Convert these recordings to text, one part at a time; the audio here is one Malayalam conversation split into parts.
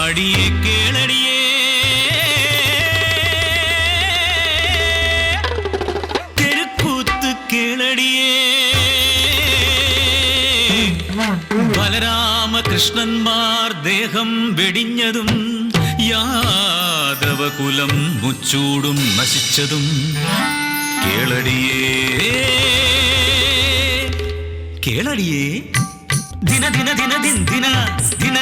അടിയേ കേളടിയേ തെരുക്കൂത്ത് കേളടിയേ ബലരാമകൃഷ്ണന്മാർ ദേഹം വെടിഞ്ഞതും യാദവകുലം മുച്ചൂടും നശിച്ചതും കേളടിയേ കേളടിയേ ദിന ദിന ദിന ദിൻ ദിന ദിന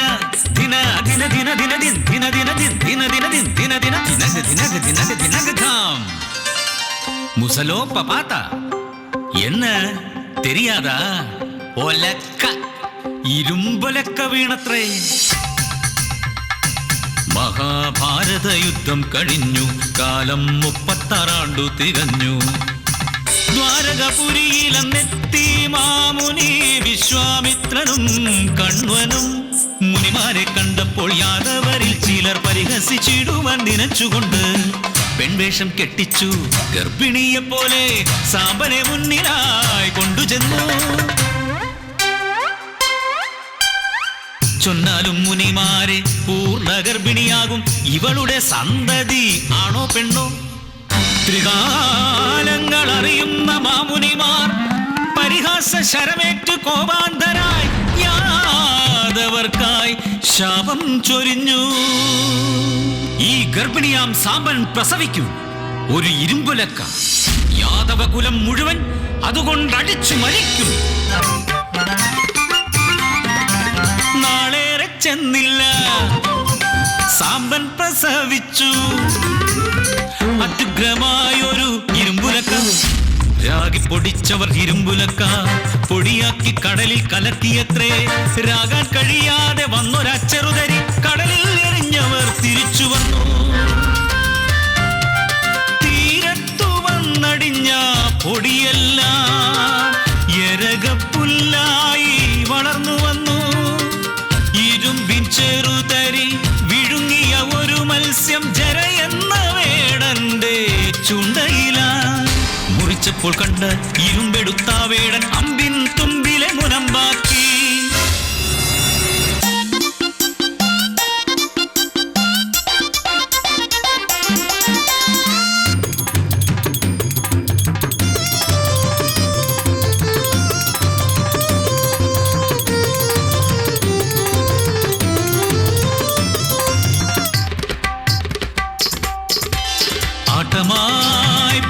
ദിന ദിന ദിന ദിന ദിൻ ദിന ദിന ദിൻ ദിന ദിന ദിൻ ദിന ദിന ദിനക ദിനക ദിനക ദിനക ധാം മുസലോ പപാത്ത என்ன தெரியாதா ഒലക്ക ഇരുമ്പൊലക്ക വീണത്രേ മഹാഭാരത യുദ്ധം കഴിഞ്ഞു കാലം 36 തികഞ്ഞു ദ്വാരകപുരിയിലെത്തി മാമുനി വിശ്വാമിത്രനും കണ്വനും മുനിമാരെ കണ്ടപ്പോൾ യാദവരിൽ ചിലർ പരിഹസിച്ചിടുവാൻ നനച്ചുകൊണ്ട് പെൺവേഷം കെട്ടിച്ചു ഗർഭിണിയെ പോലെ സാമ്പനെ മുന്നിലായി കൊണ്ടുചെന്നു ചൊന്നാലും മുനിമാരെ പൂർണ്ണ ഗർഭിണിയാകും ഇവളുടെ സന്തതി ആണോ പെണ്ണോ ത്രികാലങ്ങൾ അറിയുന്ന മാമുനിമാർ പരിഹാസ ശരമേറ്റ് കോപാന്തരായി യാദവർക്കായി ശാപം ചൊരിഞ്ഞു ഈ ഗർഭിണിയാം സാമ്പൻ പ്രസവിക്കും ഒരു ഇരുമ്പുലക്ക യാദവകുലം മുഴുവൻ അതുകൊണ്ടടിച്ചു മരിക്കും നാളേറെ ചെന്നില്ല സാമ്പൻ പ്രസവിച്ചു അത്യുഗ്രമായൊരു ഇരുമ്പുലക്ക രാഗി പൊടിച്ചവർ ഇരുമ്പുലക്ക പൊടിയാക്കി കടലിൽ കലക്കിയത്രേ രാഗാൻ കഴിയാതെ വന്നൊരച്ചെറുതരി കടലിൽ എറിഞ്ഞവർ തിരിച്ചു വന്നു തീരത്തു വന്നടിഞ്ഞ പൊടിയെല്ലാം എരകപ്പുല്ലായി വളർന്നു വന്നു ഇരുമ്പിൻ ചെറുതരി വിഴുങ്ങിയ ഒരു മത്സ്യം ജരയെന്ന വേടന്റെ ചുണ്ടയില മുറിച്ചപ്പോൾ കണ്ട ഇരുമ്പെടുത്ത വേടൻ അമ്പിൻ തുമ്പിലെ മുനമ്പാക്കി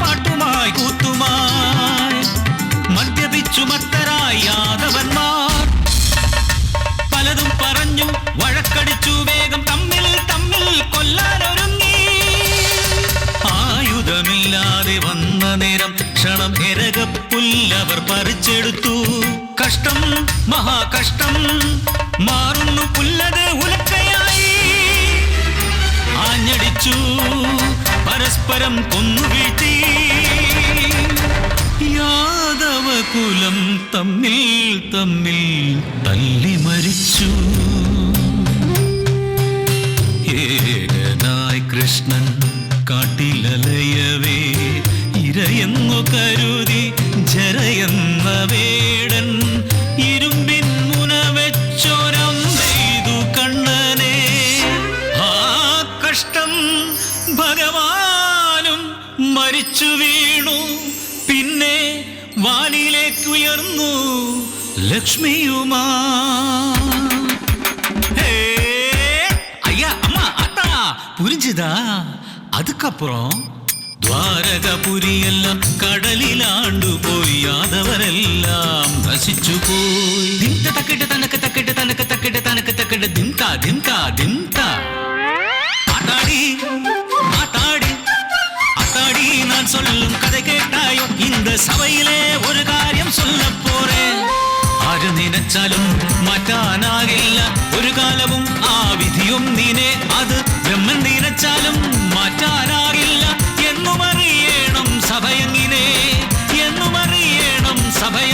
പാട്ടുമായി കൂത്തുമായി മദ്യപിച്ചു മത്തരായി യാദവന്മാർ പലതും പറഞ്ഞു വഴക്കടിച്ചു വേഗം തമ്മിൽ തമ്മിൽ കൊല്ലാനൊരുങ്ങി ആയുധമില്ലാതെ വന്ന നേരം ക്ഷണം എരകപ്പുല്ലവർ പറിച്ചെടുത്തു കഷ്ടം മഹാകഷ്ടം മാറുന്നു പുല്ലത് ഉലക്കയായി ആഞ്ഞടിച്ചു പരസ്പരം കൊന്നുവീഴ്ത്തി യാദവകുലം തമ്മിൽ തമ്മിൽ തല്ലി മരിച്ചു ഏകനായി കൃഷ്ണൻ കാട്ടിലലയവേ ഇരയെന്നു കരുതി ജരയെന്ന വേടൻ ഇരുമ്പിൻ മുന വെച്ചോരം ചെയ്തു കണ്ണനെ ആ കഷ്ടം ഭഗവാനും മരിച്ചു വീണു പിന്നെ വാനിലേക്കുയർന്നു ലക്ഷ്മിയുമാ ஐயா அம்மா அத்தா புரிஞ்சுதா அதுக்கப்புறம் ദ്വാരകപുരിയെല്ലാം കടലിലാണ്ടു പോയി യാദവരെല്ലാം നശിച്ചു പോയി ദിംത തക്കിട്ട് തനക്ക് തക്കിട്ട് തനക്ക് തക്കിട്ട് തനക്ക് തക്കിട്ട് ദിംത ദിംത ദിംത ஆத்தாடி ஆத்தாடி ஆத்தாடி நான் சொல்லும் கதை கேட்டாயோ இந்த சபையிலே ஒரு காரியம் சொல்ல போறேன் ആര് നിനച്ചാലും മാറ്റാനാകില്ല ഒരു കാലവും ആ വിധിയും നീനെ അത് ബ്രഹ്മൻ നിനച്ചാലും മാറ്റാനാകില്ല എന്നും അറിയണം സഭയെങ്ങിനെ എന്നും അറിയണം സഭയ